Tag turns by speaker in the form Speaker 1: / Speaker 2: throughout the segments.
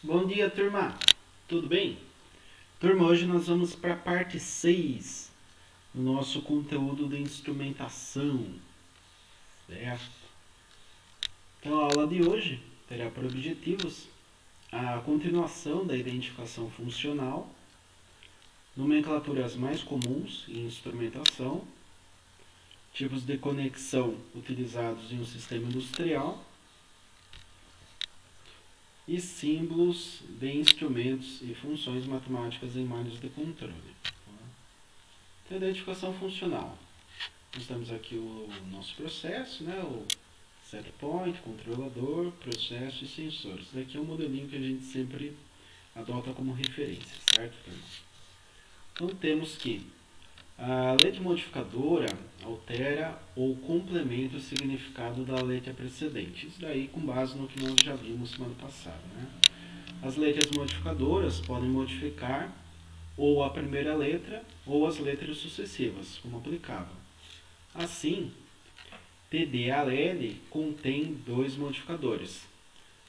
Speaker 1: Bom dia, turma! Tudo bem? Turma, hoje nós vamos para a parte 6 do nosso conteúdo de instrumentação, certo? Então, a aula de hoje terá por objetivos a continuação da identificação funcional, nomenclaturas mais comuns em instrumentação, tipos de conexão utilizados em um sistema industrial, e símbolos de instrumentos e funções matemáticas em máquinas de controle. Então, identificação funcional. Nós temos aqui o nosso processo, né? O set point, controlador, processo e sensores. Esse daqui é um modelinho que a gente sempre adota como referência, certo? Então temos que a letra modificadora altera ou complementa o significado da letra precedente. Isso daí com base no que nós já vimos semana passada, né? As letras modificadoras podem modificar ou a primeira letra ou as letras sucessivas, como aplicável. Assim, TD-AL contém dois modificadores.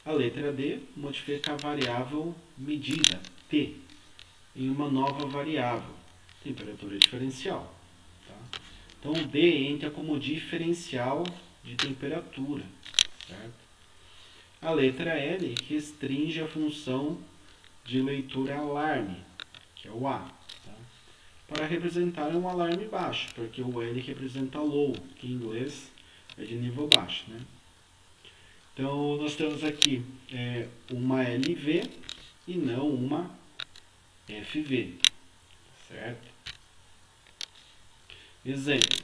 Speaker 1: A letra D modifica a variável medida, T, em uma nova variável, temperatura diferencial. Tá? Então, o D entra como diferencial de temperatura. Certo? A letra L restringe a função de leitura alarme, que é o A, tá? Para representar um alarme baixo, porque o L representa low, que em inglês é de nível baixo, né? Então, nós temos aqui uma LV e não uma FV, certo? Exemplo,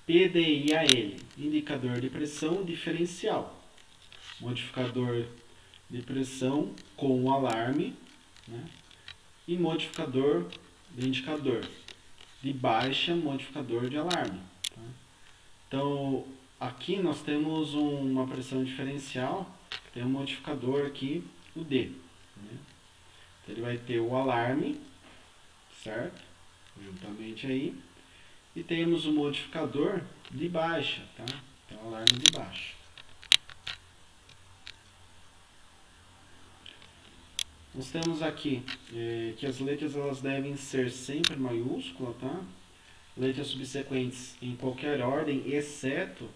Speaker 1: PDIAL, indicador de pressão diferencial, modificador de pressão com alarme, né? E modificador de indicador de baixa, modificador de alarme. Tá? Então, aqui nós temos uma pressão diferencial, tem um modificador aqui, o D. Né? Então, ele vai ter o alarme, certo? Juntamente aí. E temos o modificador de baixa, tá? Então, alarme de baixa. Nós temos aqui que as letras elas devem ser sempre maiúsculas, tá? Letras subsequentes em qualquer ordem, exceto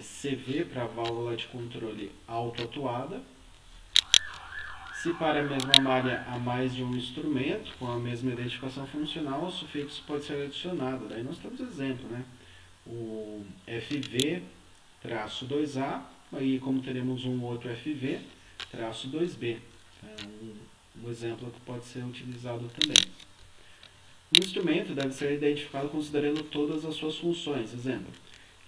Speaker 1: CV para a válvula de controle auto-atuada. Se para a mesma malha há mais de um instrumento com a mesma identificação funcional, o sufixo pode ser adicionado. Daí nós temos exemplo, né? O FV-2A, aí como teremos um outro FV-2B. É um exemplo que pode ser utilizado também. Um instrumento deve ser identificado considerando todas as suas funções. Exemplo,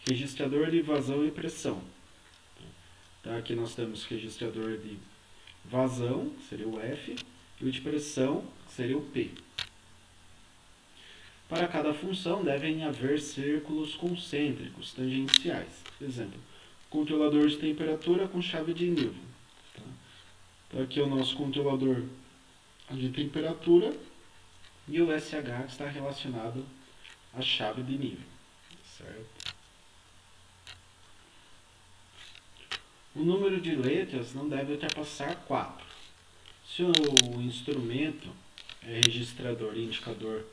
Speaker 1: registrador de vazão e pressão. Então, aqui nós temos registrador de vazão, seria o F, e o de pressão, seria o P. Para cada função devem haver círculos concêntricos tangenciais. Exemplo, controlador de temperatura com chave de nível. Então, aqui é o nosso controlador de temperatura e o SH que está relacionado à chave de nível. Certo? O número de letras não deve ultrapassar 4. Se o instrumento é registrador e indicador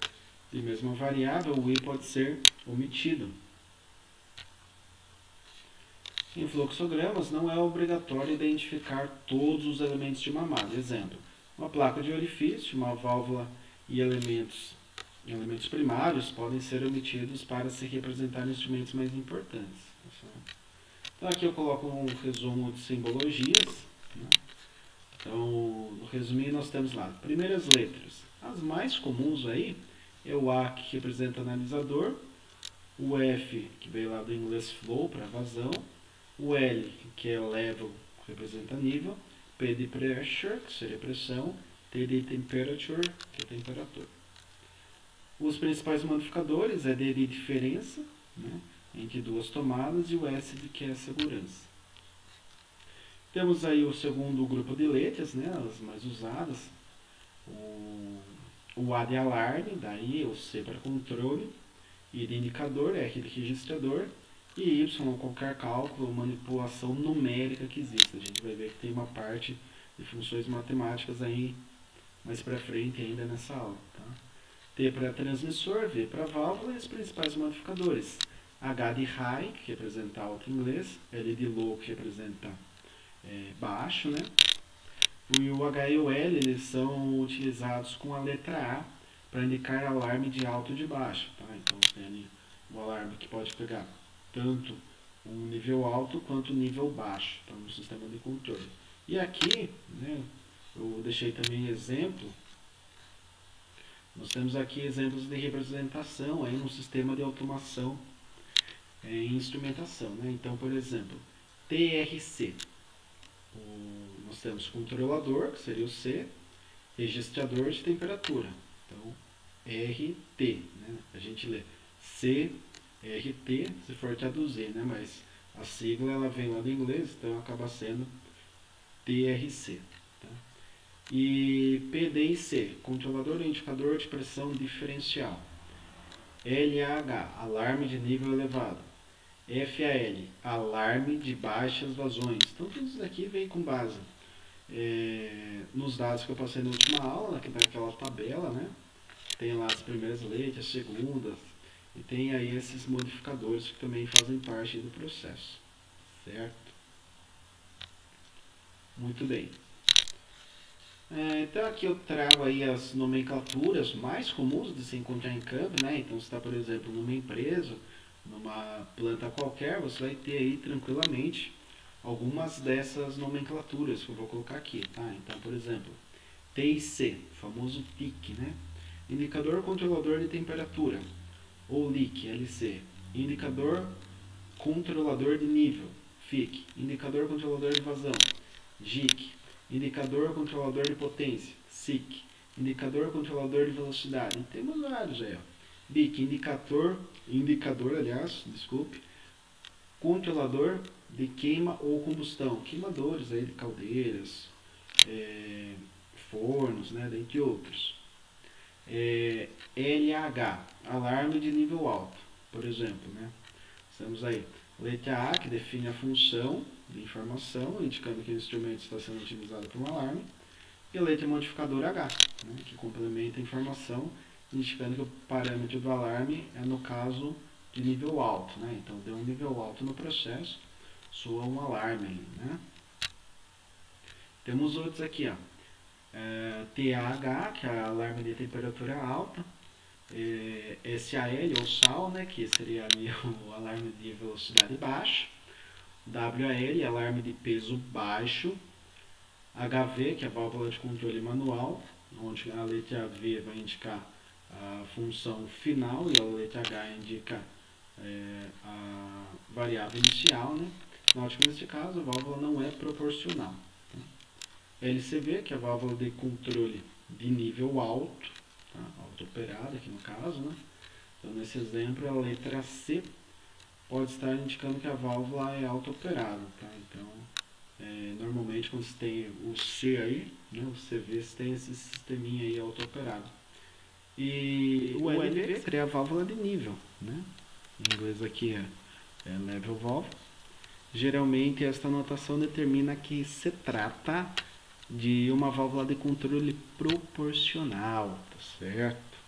Speaker 1: de mesma variável, o I pode ser omitido. Em fluxogramas, não é obrigatório identificar todos os elementos de uma malha. Exemplo, uma placa de orifício, uma válvula e elementos primários podem ser omitidos para se representar instrumentos mais importantes. Então aqui eu coloco um resumo de simbologias. Né? Então, no resumir, nós temos lá, primeiras letras. As mais comuns aí é o A, que representa analisador, o F, que veio lá do inglês flow, para vazão, o L, que é level, que representa nível, P de pressure, que seria pressão, T de temperature, que é temperatura. Os principais modificadores é D de diferença, né, entre duas tomadas, e o S de que é segurança. Temos aí o segundo grupo de letras, né, as mais usadas, o A de alarme, daí o C para controle, I de indicador, R de registrador, e Y, qualquer cálculo ou manipulação numérica que exista. A gente vai ver que tem uma parte de funções matemáticas aí mais para frente ainda nessa aula. Tá? T para transmissor, V para válvula e os principais modificadores. H de high, que representa alto em inglês, L de low, que representa baixo, né? O H e o L eles são utilizados com a letra A para indicar alarme de alto e de baixo. Tá? Então tem ali o alarme que pode pegar tanto um nível alto quanto um nível baixo, tá? No sistema de controle. E aqui, né, eu deixei também exemplo. Nós temos aqui exemplos de representação aí no sistema de automação em instrumentação. Né? Então, por exemplo, TRC. Nós temos controlador, que seria o C, registrador de temperatura. Então, RT. Né? A gente lê CRT, se for traduzir, né? Mas a sigla ela vem lá do inglês, então acaba sendo TRC. Tá? E PD e C, controlador e indicador de pressão diferencial. LAH, alarme de nível elevado. FAL, alarme de baixas vazões. Então tudo isso daqui vem com base nos dados que eu passei na última aula, naquela tabela, né? Tem lá as primeiras letras, as segundas, e tem aí esses modificadores que também fazem parte do processo, certo? Muito bem. Então aqui eu trago aí as nomenclaturas mais comuns de se encontrar em campo, né? Então se está, por exemplo, numa empresa, numa planta qualquer, você vai ter aí tranquilamente algumas dessas nomenclaturas que eu vou colocar aqui, tá? Então, por exemplo, TIC, famoso TIC, né? Indicador controlador de temperatura, ou LIC, LC. Indicador controlador de nível, FIC. Indicador controlador de vazão, GIC. Indicador controlador de potência, SIC. Indicador controlador de velocidade. E temos vários aí, ó. BIC, controlador de queima ou combustão, queimadores aí de caldeiras, fornos, né, dentre outros. LH, alarme de nível alto, por exemplo, né? Estamos aí, letra A, que define a função de informação, indicando que o instrumento está sendo utilizado para um alarme, e a letra modificadora H, né, que complementa a informação, indicando que o parâmetro do alarme é, no caso, de nível alto. Né? Então, deu um nível alto no processo, soa um alarme. Né? Temos outros aqui, ó. TAH, que é alarme de temperatura alta. SAL, ou SAL, né, que seria o alarme de velocidade baixa. WAL, alarme de peso baixo. HV, que é a válvula de controle manual, onde a letra V vai indicar a função final e a letra H indica a variável inicial. Né? Note que neste caso a válvula não é proporcional. Tá? LCV, que é a válvula de controle de nível alto, tá? Alto operado aqui no caso. Né? Então nesse exemplo a letra C pode estar indicando que a válvula é auto operada. Tá? Então normalmente quando você tem o C aí, né, o CV, você tem esse sisteminha aí auto-operado. E o LV seria a válvula de nível, né? Em inglês aqui é level valve. Geralmente esta notação determina que se trata de uma válvula de controle proporcional, tá certo?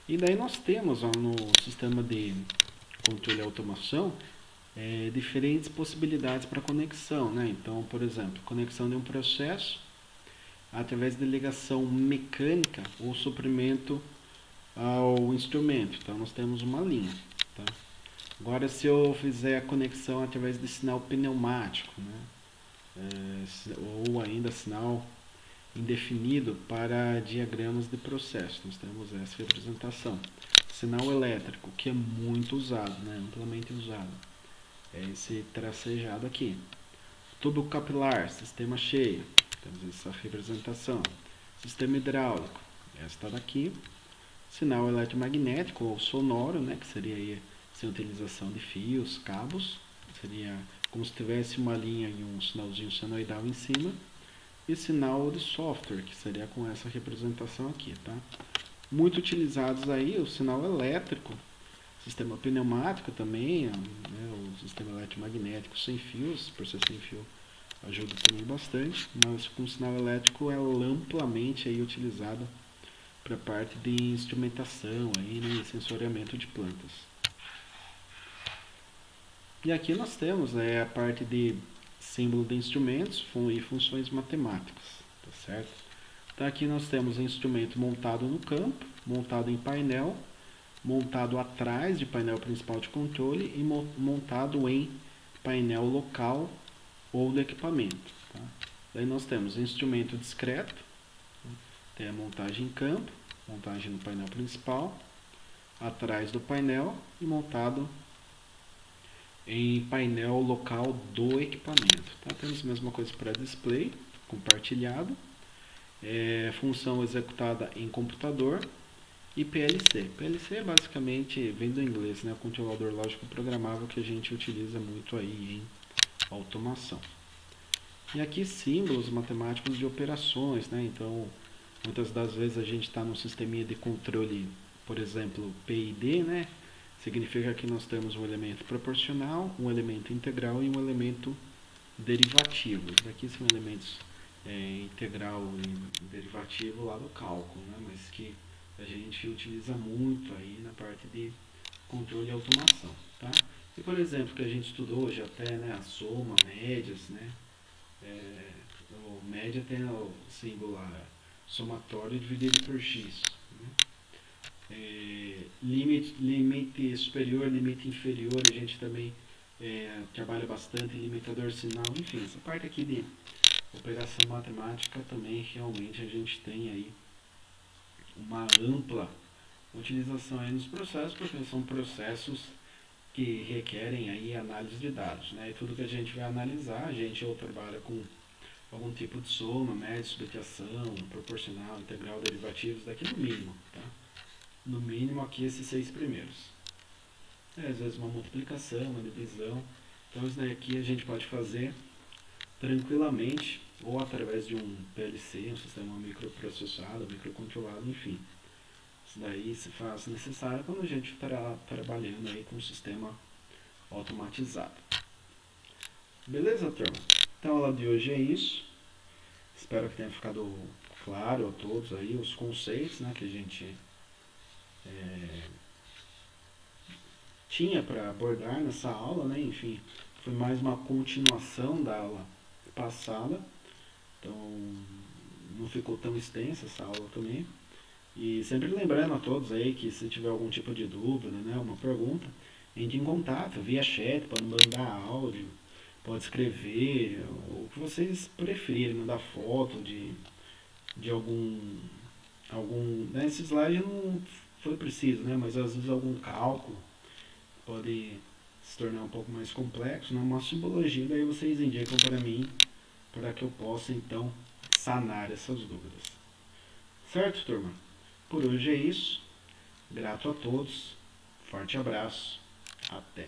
Speaker 1: E daí nós temos no sistema de controle e automação diferentes possibilidades para conexão, né? Então, por exemplo, conexão de um processo através de ligação mecânica ou suprimento ao instrumento. Então, nós temos uma linha. Tá? Agora, se eu fizer a conexão através de sinal pneumático, né? Ou ainda sinal indefinido para diagramas de processo, nós temos essa representação. Sinal elétrico, que é muito usado, né? Amplamente usado. É esse tracejado aqui. Tubo capilar, sistema cheio. Temos essa representação. Sistema hidráulico, esta daqui. Sinal eletromagnético ou sonoro, né, que seria aí sem utilização de fios, cabos. Seria como se tivesse uma linha e um sinalzinho senoidal em cima. E sinal de software, que seria com essa representação aqui. Tá? Muito utilizados aí o sinal elétrico Sistema pneumático também, né, o sistema eletromagnético sem fios, por ser sem fio, ajuda também bastante, mas com sinal elétrico é amplamente aí utilizado para a parte de instrumentação aí, né, e sensoriamento de plantas. E aqui nós temos, né, a parte de símbolo de instrumentos e funções matemáticas, tá certo? Então aqui nós temos instrumento montado no campo, montado em painel, montado atrás de painel principal de controle e montado em painel local ou do equipamento. Tá? Daí nós temos instrumento discreto, tem a montagem em campo, montagem no painel principal, atrás do painel e montado em painel local do equipamento. Tá? Temos a mesma coisa para display, compartilhado, função executada em computador e PLC. PLC é basicamente, vem do inglês, né, controlador lógico programável, que a gente utiliza muito aí em automação. E aqui símbolos matemáticos de operações, né? Então, muitas das vezes a gente está num sisteminha de controle, por exemplo, PID, né? Significa que nós temos um elemento proporcional, um elemento integral e um elemento derivativo. Aqui são elementos integral e derivativo lá do cálculo, né? Mas que a gente utiliza muito aí na parte de controle e automação, tá? E por exemplo, que a gente estudou hoje até, né, a soma, médias, né? O média tem o símbolo lá, somatório dividido por x. Né? Limite superior, limite inferior, a gente também trabalha bastante em limitador sinal, enfim, essa parte aqui de operação matemática também realmente a gente tem aí uma ampla utilização aí nos processos, porque são processos que requerem aí análise de dados, né? E tudo que a gente vai analisar, a gente ou trabalha com algum tipo de soma, média, subtração, proporcional, integral, derivativos, daqui no mínimo, tá? No mínimo aqui esses 6 primeiros. Às vezes uma multiplicação, uma divisão, então isso daqui a gente pode fazer tranquilamente, ou através de um PLC, um sistema microprocessado, microcontrolado, enfim. Isso daí se faz necessário quando a gente está trabalhando aí com um sistema automatizado. Beleza, turma? Então a aula de hoje é isso. Espero que tenha ficado claro a todos aí os conceitos, né, que a gente tinha para abordar nessa aula, né? Enfim, foi mais uma continuação da aula passada. Então não ficou tão extensa essa aula também. E sempre lembrando a todos aí que se tiver algum tipo de dúvida, né, uma pergunta, entre em contato via chat, pode mandar áudio, pode escrever, o que vocês preferirem, mandar foto de algum nesse slide não foi preciso, né, mas às vezes algum cálculo pode se tornar um pouco mais complexo, né, uma simbologia, daí vocês indicam para mim, para que eu possa então sanar essas dúvidas. Certo, turma? Por hoje é isso. Grato a todos. Forte abraço. Até.